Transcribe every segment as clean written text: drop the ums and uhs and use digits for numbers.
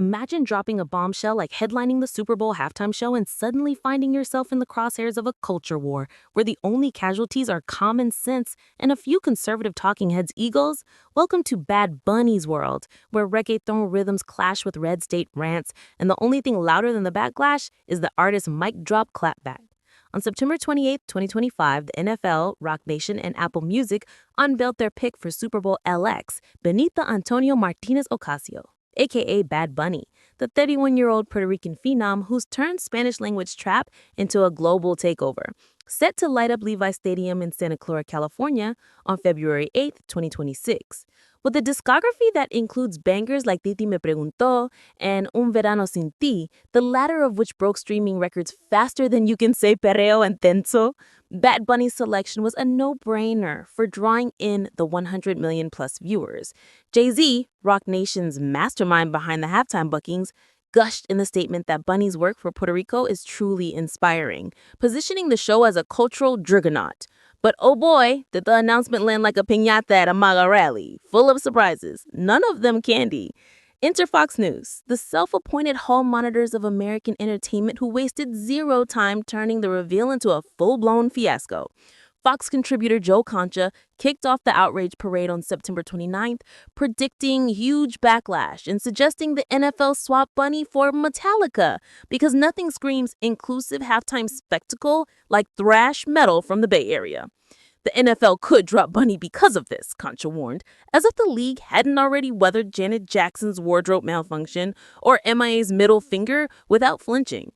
Imagine dropping a bombshell like headlining the Super Bowl halftime show and suddenly finding yourself in the crosshairs of a culture war where the only casualties are common sense and a few conservative talking heads' egos. Welcome to Bad Bunny's world, where reggaeton rhythms clash with red state rants, and the only thing louder than the backlash is the artist's mic drop clapback. On September 28, 2025, the NFL, Rock Nation, and Apple Music unveiled their pick for Super Bowl LX, Benito Antonio Martinez Ocasio, aka Bad Bunny, the 31-year-old Puerto Rican phenom who's turned Spanish-language trap into a global takeover. Set to light up Levi Stadium in Santa Clara, California on February 8, 2026. With a discography that includes bangers like Titi Me Preguntó and Un Verano Sin Ti, the latter of which broke streaming records faster than you can say perreo and tenso, Bad Bunny's selection was a no-brainer for drawing in the 100 million plus viewers. Jay-Z, Rock Nation's mastermind behind the halftime bookings, gushed in the statement that Bunny's work for Puerto Rico is truly inspiring, positioning the show as a cultural juggernaut. But oh boy, did the announcement land like a piñata at a MAGA rally, full of surprises, none of them candy. Enter Fox News, the self-appointed hall monitors of American entertainment who wasted zero time turning the reveal into a full-blown fiasco. Fox contributor Joe Concha kicked off the outrage parade on September 29th, predicting huge backlash and suggesting the NFL swap Bunny for Metallica because nothing screams inclusive halftime spectacle like thrash metal from the Bay Area. The NFL could drop Bunny because of this, Concha warned, as if the league hadn't already weathered Janet Jackson's wardrobe malfunction or MIA's middle finger without flinching.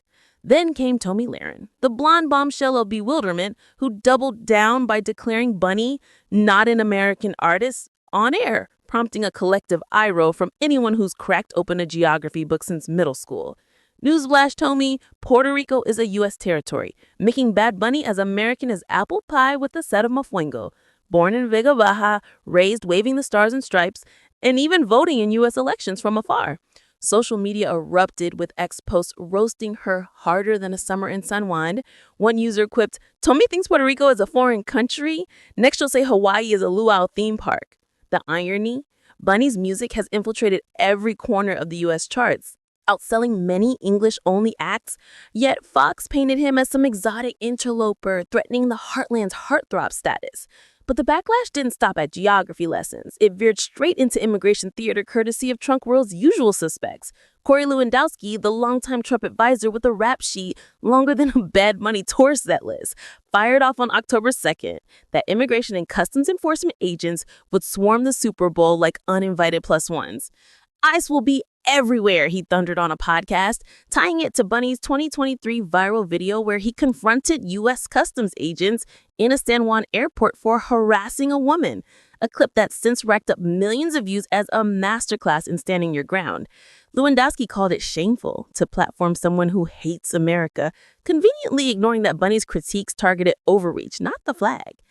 Then came Tomi Lahren, the blonde bombshell of bewilderment who doubled down by declaring Bunny not an American artist on air, prompting a collective eye roll from anyone who's cracked open a geography book since middle school. Newsflash, Tomi, Puerto Rico is a U.S. territory, making Bad Bunny as American as apple pie with a set of mofongo. Born in Vega Baja, raised waving the stars and stripes, and even voting in U.S. elections from afar. Social media erupted with ex-posts roasting her harder than a summer in San Juan. One user quipped, "Tomi thinks Puerto Rico is a foreign country. Next she'll say Hawaii is a luau theme park." The irony? Bunny's music has infiltrated every corner of the U.S. charts, outselling many English-only acts, yet Fox painted him as some exotic interloper threatening the heartland's heartthrob status. But the backlash didn't stop at geography lessons. It veered straight into immigration theater courtesy of Trunk World's usual suspects. Corey Lewandowski, the longtime Trump advisor with a rap sheet longer than a Bad Bunny tour set list, fired off on October 2nd that immigration and customs enforcement agents would swarm the Super Bowl like uninvited plus ones. ICE will be everywhere, he thundered on a podcast, tying it to Bunny's 2023 viral video where he confronted U.S. customs agents in a San Juan airport for harassing a woman, a clip that's since racked up millions of views as a masterclass in standing your ground. Lewandowski called it shameful to platform someone who hates America, conveniently ignoring that Bunny's critiques targeted overreach, not the flag.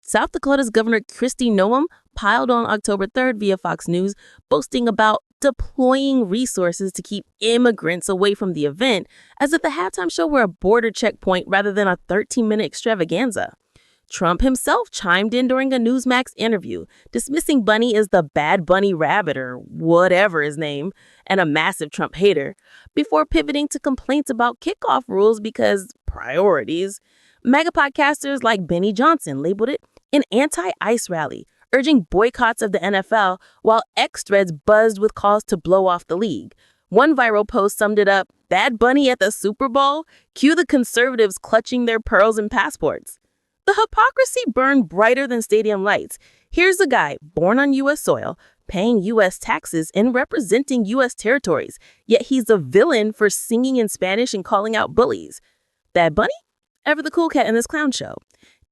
South Dakota's Governor Kristi Noem piled on October 3rd via Fox News, boasting about deploying resources to keep immigrants away from the event, as if the halftime show were a border checkpoint rather than a 13-minute extravaganza. Trump himself chimed in during a Newsmax interview, dismissing Bunny as the Bad Bunny Rabbit or whatever his name, and a massive Trump hater, before pivoting to complaints about kickoff rules because priorities. Mega podcasters like Benny Johnson labeled it an anti-ICE rally, urging boycotts of the NFL, while X threads buzzed with calls to blow off the league. One viral post summed it up, Bad Bunny at the Super Bowl? Cue the conservatives clutching their pearls and passports. The hypocrisy burned brighter than stadium lights. Here's a guy born on U.S. soil, paying U.S. taxes and representing U.S. territories, yet he's a villain for singing in Spanish and calling out bullies. Bad Bunny? Ever the cool cat in this clown show.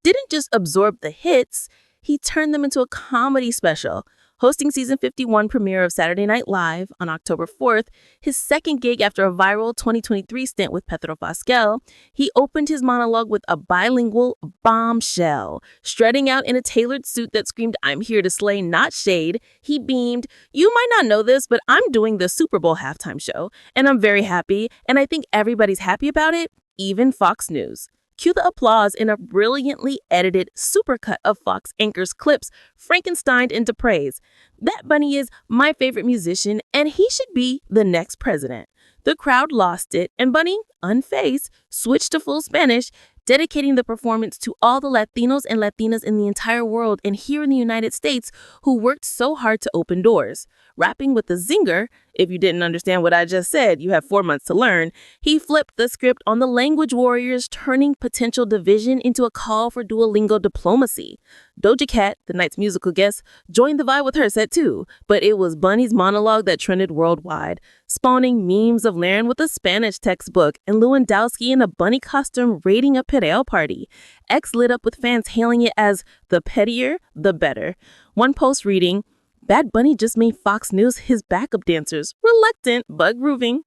Didn't just absorb the hits, he turned them into a comedy special. Hosting season 51 premiere of Saturday Night Live on October 4th, his second gig after a viral 2023 stint with Pedro Pascal, he opened his monologue with a bilingual bombshell. Strutting out in a tailored suit that screamed, "I'm here to slay, not shade," he beamed, "You might not know this, but I'm doing the Super Bowl halftime show, and I'm very happy, and I think everybody's happy about it, even Fox News." Cue the applause in a brilliantly edited supercut of Fox anchors clips Frankenstein into praise. That Bunny is my favorite musician, and he should be the next president. The crowd lost it, and Bunny, unfazed, switched to full Spanish, dedicating the performance to all the Latinos and Latinas in the entire world and here in the United States who worked so hard to open doors. Rapping with the zinger, if you didn't understand what I just said, you have 4 months to learn, he flipped the script on the language warriors, turning potential division into a call for Duolingo diplomacy. Doja Cat, the night's musical guest, joined the vibe with her set too, but it was Bunny's monologue that trended worldwide, spawning memes of Laren with a Spanish textbook and Lewandowski in a bunny costume raiding a Pereo party. X lit up with fans hailing it as the pettier, the better. One post reading, Bad Bunny just made Fox News his backup dancers, reluctant but grooving.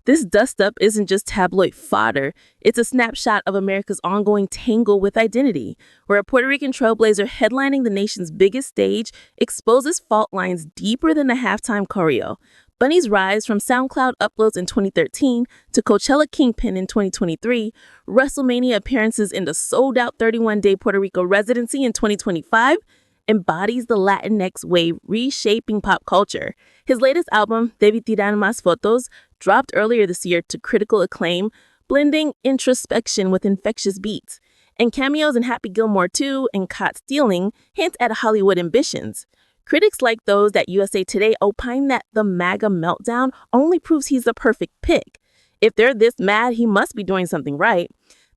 This dust-up isn't just tabloid fodder, it's a snapshot of America's ongoing tangle with identity, where a Puerto Rican trailblazer headlining the nation's biggest stage exposes fault lines deeper than the halftime choreo. Bunny's rise from SoundCloud uploads in 2013 to Coachella Kingpin in 2023, WrestleMania appearances in the sold-out 31-day Puerto Rico residency in 2025, embodies the Latinx wave reshaping pop culture. His latest album, Debí Tirar Más Fotos, dropped earlier this year to critical acclaim, blending introspection with infectious beats. And cameos in Happy Gilmore 2 and Caught Stealing hint at Hollywood ambitions. Critics like those at USA Today opine that the MAGA meltdown only proves he's the perfect pick. If they're this mad, he must be doing something right.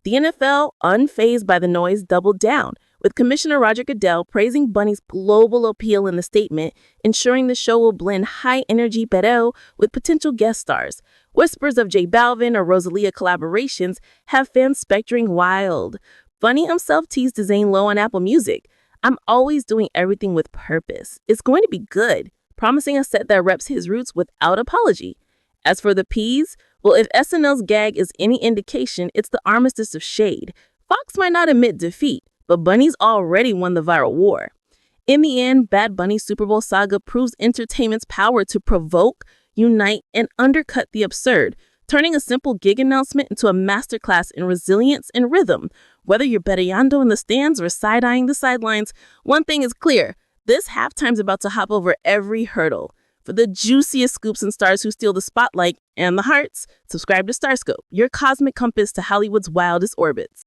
The NFL, unfazed by the noise, doubled down, with Commissioner Roger Goodell praising Bunny's global appeal in the statement, ensuring the show will blend high-energy perreo with potential guest stars. Whispers of J Balvin or Rosalia collaborations have fans spectering wild. Bunny himself teased his Zane Lowe on Apple Music. I'm always doing everything with purpose. It's going to be good, promising a set that reps his roots without apology. As for the P's, well, if SNL's gag is any indication, it's the armistice of shade. Fox might not admit defeat, but Bunny's already won the viral war. In the end, Bad Bunny's Super Bowl saga proves entertainment's power to provoke, unite, and undercut the absurd, turning a simple gig announcement into a masterclass in resilience and rhythm. Whether you're betteando in the stands or side-eyeing the sidelines, one thing is clear. This halftime's about to hop over every hurdle. For the juiciest scoops and stars who steal the spotlight and the hearts, subscribe to Starscope, your cosmic compass to Hollywood's wildest orbits.